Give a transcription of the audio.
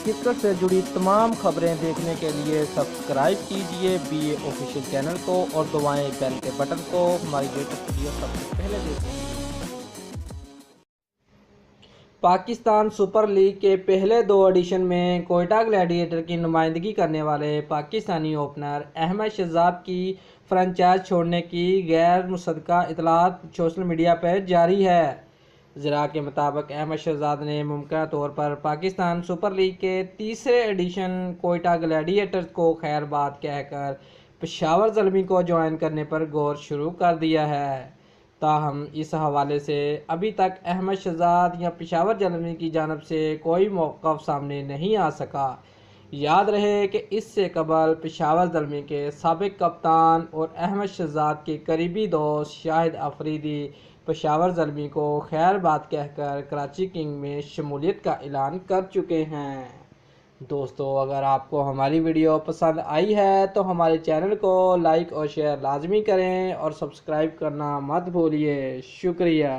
Cricket سے جڑی تمام خبریں دیکھنے کے لیے سبسکرائب کیجئے BA آفیشیل چینل کو اور دبائیں بیل کے بٹن کو ہماری لیٹسٹ ویڈیو سب سے پہلے دیکھیں۔ پاکستان سپر لیگ کے پہلے 2 ایڈیشن میں کوئٹہ گلیڈیٹر کی نمائندگی کرنے والے پاکستانی اوپنر احمد شہزاد کی فرنچائز چھوڑنے کی غیر مصدقہ اطلاعات سوشل میڈیا پر جاری ہے۔ ذرائع کے مطابق احمد شہزاد نے ممکنہ طور پر پاکستان سپر لیگ کے 3رے ایڈیشن کوئٹہ گلیڈیٹرز کو خیر بات کہہ کر پشاور زلمی کو جوائن کرنے پر غور شروع کر دیا ہے۔ تاہم اس حوالے سے ابھی تک احمد شہزاد یا پشاور زلمی کی جانب سے کوئی موقف سامنے نہیں آ سکا۔ یاد رہے کہ اس سے قبل پشاور زلمی کے سابق کپتان اور احمد شہزاد کے قریبی دوست شاہد افریدی پشاور زلمی کو خیر بات کہہ کر کراچی کنگ میں شمولیت کا اعلان کر چکے ہیں۔ دوستو، اگر آپ کو ہماری ویڈیو پسند آئی ہے تو ہمارے چینل کو لائک اور شیئر لازمی کریں اور سبسکرائب کرنا مت بھولیے۔ شکریہ۔